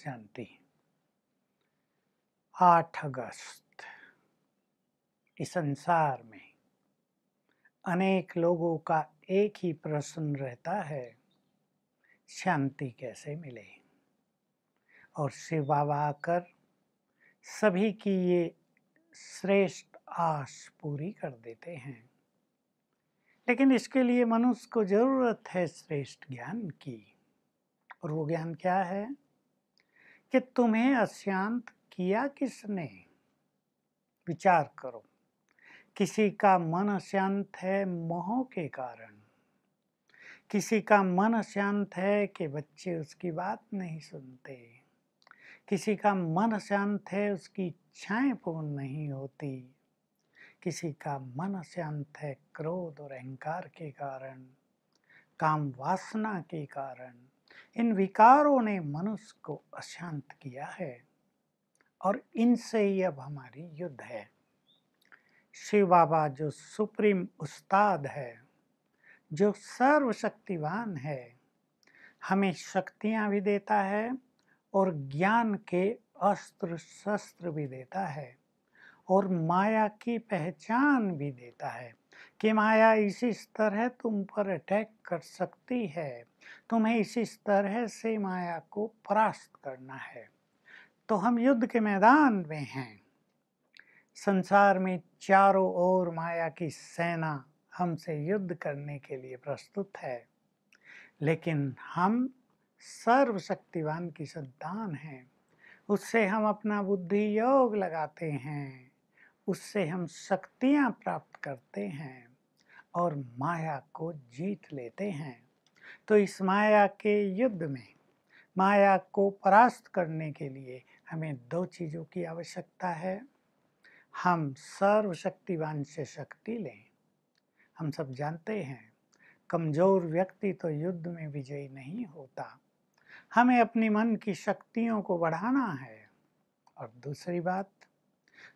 शांति। 8 अगस्त इस संसार में अनेक लोगों का एक ही प्रश्न रहता है, शांति कैसे मिले। और शिव बाबा आकर सभी की ये श्रेष्ठ आस पूरी कर देते हैं। लेकिन इसके लिए मनुष्य को जरूरत है श्रेष्ठ ज्ञान की। और वो ज्ञान क्या है कि तुम्हें अशांत किया किसने। विचार करो, किसी का मन अशांत है मोह के कारण, किसी का मन अशांत है कि बच्चे उसकी बात नहीं सुनते, किसी का मन अशांत है उसकी इच्छाएं पूर्ण नहीं होती, किसी का मन अशांत है क्रोध और अहंकार के कारण, काम वासना के कारण। इन विकारों ने मनुष्य को अशांत किया है और इनसे ही अब हमारी युद्ध है। शिव बाबा जो सुप्रीम उस्ताद है, जो सर्वशक्तिवान है, हमें शक्तियां भी देता है और ज्ञान के अस्त्र शस्त्र भी देता है और माया की पहचान भी देता है कि माया इसी तरह तुम पर अटैक कर सकती है, तुम्हें इसी तरह से माया को परास्त करना है। तो हम युद्ध के मैदान में हैं। संसार में चारों ओर माया की सेना हमसे युद्ध करने के लिए प्रस्तुत है, लेकिन हम सर्वशक्तिवान की संतान हैं। उससे हम अपना बुद्धि योग लगाते हैं, उससे हम शक्तियां प्राप्त करते हैं और माया को जीत लेते हैं। तो इस माया के युद्ध में माया को परास्त करने के लिए हमें 2 चीज़ों की आवश्यकता है। हम सर्वशक्तिवान से शक्ति लें। हम सब जानते हैं कमजोर व्यक्ति तो युद्ध में विजयी नहीं होता। हमें अपनी मन की शक्तियों को बढ़ाना है। और दूसरी बात,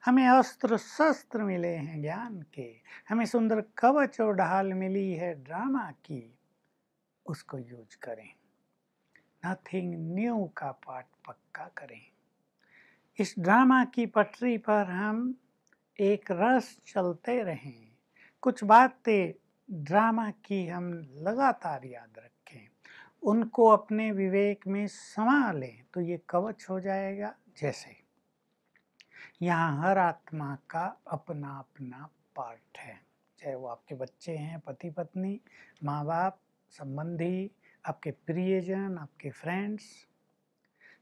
हमें अस्त्र शस्त्र मिले हैं ज्ञान के, हमें सुंदर कवच और ढाल मिली है ड्रामा की, उसको यूज करें। नथिंग न्यू का पाठ पक्का करें। इस ड्रामा की पटरी पर हम एक रस चलते रहें। कुछ बातें ड्रामा की हम लगातार याद रखें, उनको अपने विवेक में समा लें तो ये कवच हो जाएगा। जैसे यहाँ हर आत्मा का अपना अपना पार्ट है, चाहे वो आपके बच्चे हैं, पति पत्नी, माँ बाप, संबंधी, आपके प्रियजन, आपके फ्रेंड्स,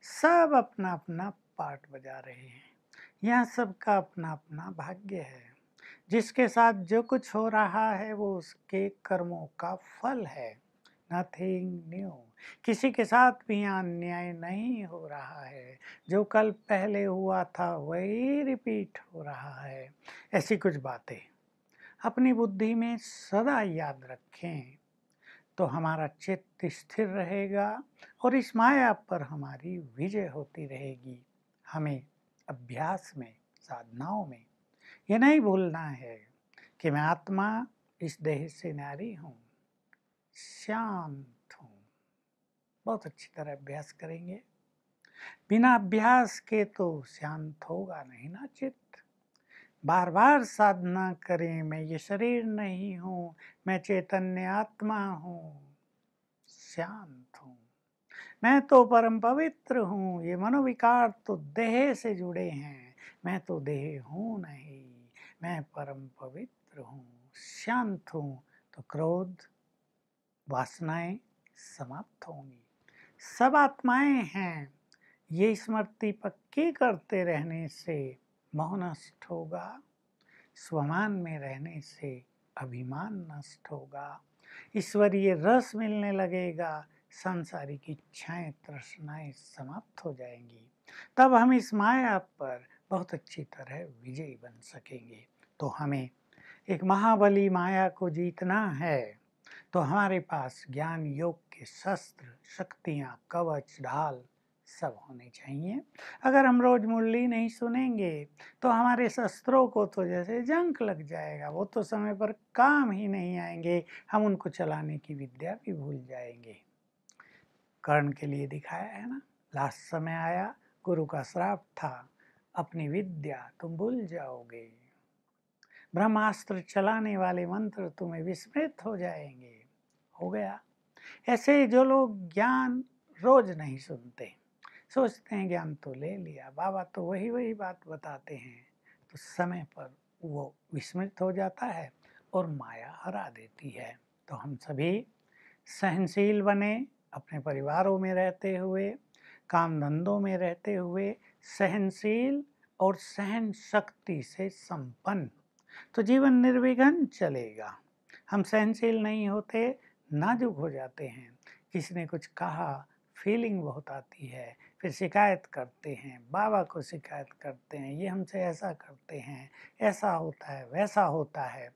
सब अपना अपना पार्ट बजा रहे हैं। यहाँ सबका अपना अपना भाग्य है। जिसके साथ जो कुछ हो रहा है वो उसके कर्मों का फल है। Nothing new. किसी के साथ भी अन्याय नहीं हो रहा है। जो कल पहले हुआ था वही रिपीट हो रहा है। ऐसी कुछ बातें अपनी बुद्धि में सदा याद रखें तो हमारा चित्त स्थिर रहेगा और इस माया पर हमारी विजय होती रहेगी। हमें अभ्यास में, साधनाओं में ये नहीं भूलना है कि मैं आत्मा इस देह से नारी हूँ, शांत हूँ। बहुत अच्छी तरह अभ्यास करेंगे। बिना अभ्यास के तो शांत होगा नहीं ना चित्त। बार बार साधना करें, मैं ये शरीर नहीं हूँ, मैं चैतन्य आत्मा हूँ, शांत हूँ, मैं तो परम पवित्र हूँ, ये मनोविकार तो देह से जुड़े हैं, मैं तो देह हूँ नहीं, मैं परम पवित्र हूँ, शांत हूँ। तो क्रोध, वासनाएं समाप्त होंगी। सब आत्माएं हैं। ये स्मृति पक्की करते रहने से मोह नष्ट होगा, स्वमान में रहने से अभिमान नष्ट होगा, ईश्वरीय रस मिलने लगेगा, सांसारिक इच्छाएं तृष्णाएं समाप्त हो जाएंगी। तब हम इस माया पर बहुत अच्छी तरह विजयी बन सकेंगे। तो हमें एक महाबली माया को जीतना है तो हमारे पास ज्ञान योग के शस्त्र, शक्तियाँ, कवच, ढाल सब होने चाहिए। अगर हम रोज मुरली नहीं सुनेंगे तो हमारे शस्त्रों को तो जैसे जंक लग जाएगा, वो तो समय पर काम ही नहीं आएंगे, हम उनको चलाने की विद्या भी भूल जाएंगे। कर्ण के लिए दिखाया है ना, लास्ट समय आया, गुरु का श्राप था, अपनी विद्या तुम भूल जाओगे, ब्रह्मास्त्र चलाने वाले मंत्र तुम्हें विस्मृत हो जाएंगे। हो गया। ऐसे जो लोग ज्ञान रोज नहीं सुनते, सोचते हैं ज्ञान तो ले लिया, बाबा तो वही वही बात बताते हैं, तो समय पर वो विस्मृत हो जाता है और माया हरा देती है। तो हम सभी सहनशील बने, अपने परिवारों में रहते हुए, काम धंधों में रहते हुए सहनशील और सहन शक्ति से संपन्न, तो जीवन निर्विघ्न चलेगा। हम सहनशील नहीं होते, नाजुक हो जाते हैं, किसी ने कुछ कहा, फीलिंग बहुत आती है, फिर शिकायत करते हैं, बाबा को शिकायत करते हैं, ये हमसे ऐसा करते हैं, ऐसा होता है, वैसा होता है,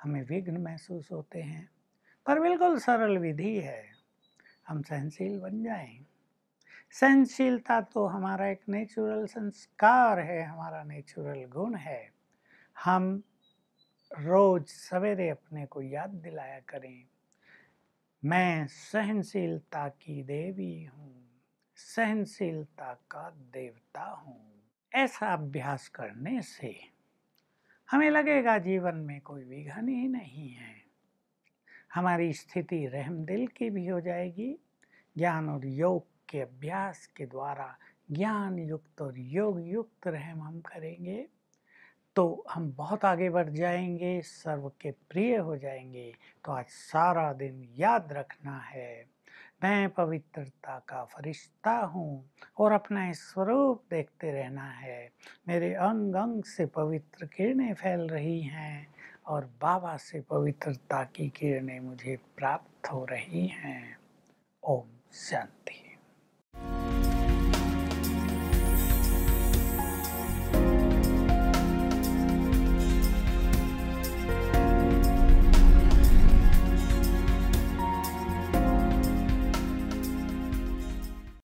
हमें विघ्न महसूस होते हैं। पर बिल्कुल सरल विधि है, हम सहनशील बन जाएं। सहनशीलता तो हमारा एक नेचुरल संस्कार है, हमारा नेचुरल गुण है। हम रोज सवेरे अपने को याद दिलाया करें, मैं सहनशीलता की देवी हूँ, सहनशीलता का देवता हूँ। ऐसा अभ्यास करने से हमें लगेगा जीवन में कोई विघ्न ही नहीं है, हमारी स्थिति रहमदिल की भी हो जाएगी। ज्ञान और योग के अभ्यास के द्वारा ज्ञान युक्त और योग युक्त रहम हम करेंगे तो हम बहुत आगे बढ़ जाएंगे, सर्व के प्रिय हो जाएंगे। तो आज सारा दिन याद रखना है, मैं पवित्रता का फरिश्ता हूँ और अपना स्वरूप देखते रहना है। मेरे अंग अंग से पवित्र किरणें फैल रही हैं और बाबा से पवित्रता की किरणें मुझे प्राप्त हो रही हैं। ओम शांति।